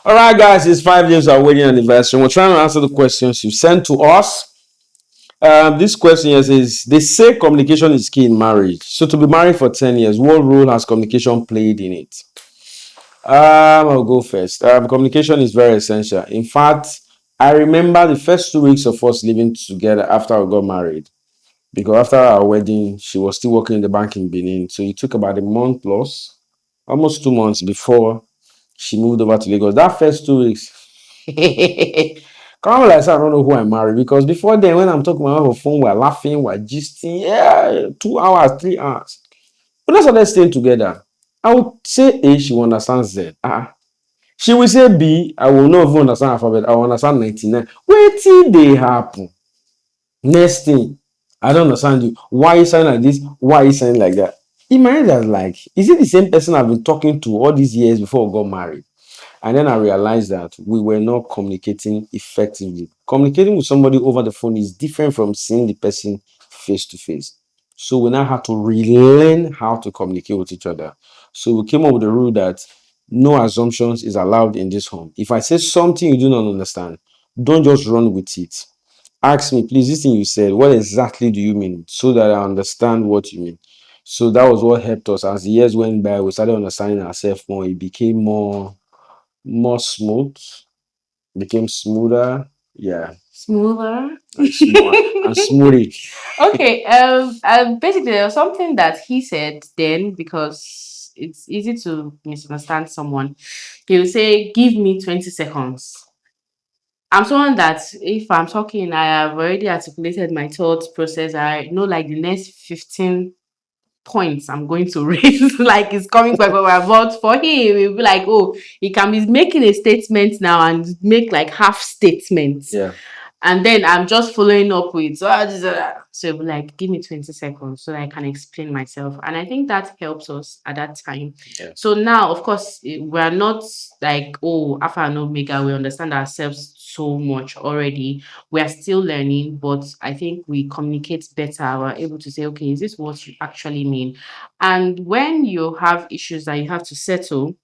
All right, guys, it's 5 years our wedding anniversary. We're trying to answer the questions you sent to us. This question here says, they say communication is key in marriage. So to be married for 10 years, what role has communication played in it? I'll go first. Communication is very essential. In fact, I remember the first 2 weeks of us living together after we got married. Because after our wedding, she was still working in the bank in Benin. So it took about a month plus, almost 2 months before she moved over to Lagos. That first 2 weeks, come on, like I don't know who I married, because before then, when I'm talking about her phone, we're laughing, we're gisting, yeah, 2 hours, 3 hours. When I started staying together, I would say A, she will understand Z. She will say B, I will not even understand alphabet, I will understand 99. Wait till they happen. Next thing, I don't understand you. Why you sound like this? Why you sound like that? In my head, I was like, is it the same person I've been talking to all these years before we got married? And then I realized that we were not communicating effectively. Communicating with somebody over the phone is different from seeing the person face to face. So we now have to relearn how to communicate with each other. So we came up with the rule that no assumptions is allowed in this home. If I say something you do not understand, don't just run with it. Ask me, please, this thing you said, what exactly do you mean? So that I understand what you mean. So that was what helped us. As the years went by, we started understanding ourselves more. It became more smooth, became smoother. Yeah. Smoother. And smoothie. Okay. Basically, there was something that he said then, because it's easy to misunderstand someone. He'll say, "Give me 20 seconds." I'm someone that if I'm talking, I have already articulated my thought process. I know like the next 15 points I'm going to raise, like it's coming back over. But for him, he'll be like, oh, he can be making a statement now and make like half statements. Yeah. And then I'm just following up with so like give me 20 seconds so that I can explain myself. And I think that helps us at that time. Yeah. So now, of course, we're not like, oh, Alpha and Omega, we understand ourselves so much already. We are still learning, but I think we communicate better. We're able to say, okay, is this what you actually mean? And when you have issues that you have to settle,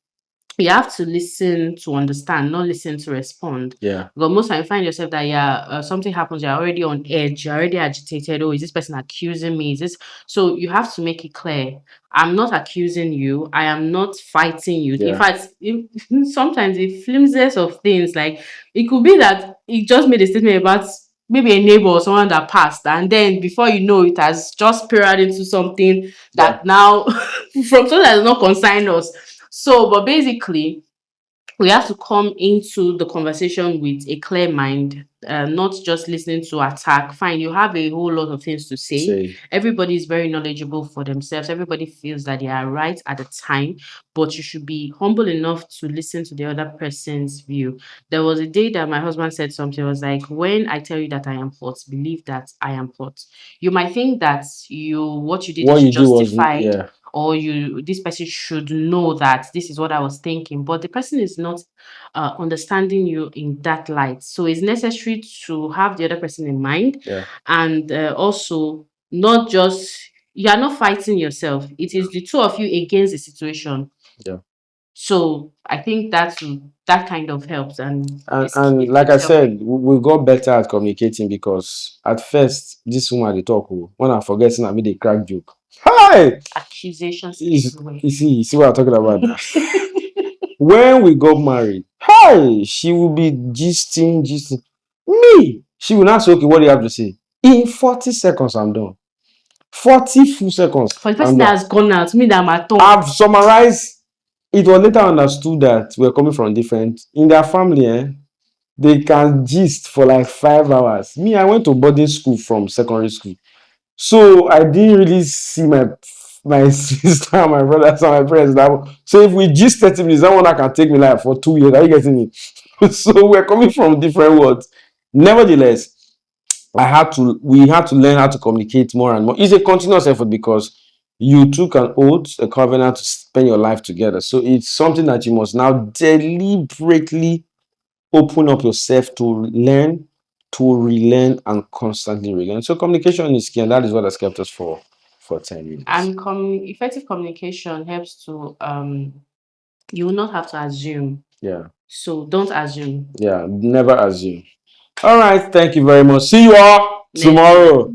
you have to listen to understand, not listen to respond. Yeah. Because most time you find yourself that something happens, you're already on edge, you're already agitated. Oh, is this person accusing me? Is this so? You have to make it clear. I'm not accusing you. I am not fighting you. In Yeah. fact, sometimes the flimsiest of things, like it could be that he just made a statement about maybe a neighbor or someone that passed, and then before you know, it has just spiraled into something that now from something that does not concern us. So, but basically, we have to come into the conversation with a clear mind, not just listening to attack. Fine, you have a whole lot of things to say. Everybody is very knowledgeable for themselves. Everybody feels that they are right at the time, but you should be humble enough to listen to the other person's view. There was a day that my husband said something. It was like, when I tell you that I am hot, believe that I am hot. You might think that what you did What is you do was, justified, yeah. or this person should know that this is what I was thinking, but the person is not understanding you in that light. So it's necessary to have the other person in mind, Yeah. and also not just, you are not fighting yourself. It is the two of you against the situation. Yeah. So I think that kind of helps, and And like I said, we got better at communicating, because at first this woman they talk, when I'm forgetting, I mean they crack joke. Hi, accusations everywhere. you see what I'm talking about now. When we got married, hi, she will be gisting. Me, she will not say, okay, what do you have to say? In 40 seconds, I'm done. 40 full seconds. For the person that has gone out, me that I'm at home. I've summarized. It was later understood that we're coming from different. In their family, they can gist for like 5 hours. Me, I went to boarding school from secondary school. So I didn't really see my sister, my brothers, and my friends. So if we gist 30 minutes, that one I can take me like for 2 years. Are you getting me? So we're coming from different worlds. Nevertheless, we had to learn how to communicate more and more. It's a continuous effort, because you took an oath, a covenant to spend your life together. So it's something that you must now deliberately open up yourself to learn, to relearn, and constantly relearn. So communication is key, and that is what has kept us for 10 years. And effective communication helps to you will not have to assume. Yeah. So don't assume. Yeah, never assume. All right, thank you very much. See you all Next week. tomorrow.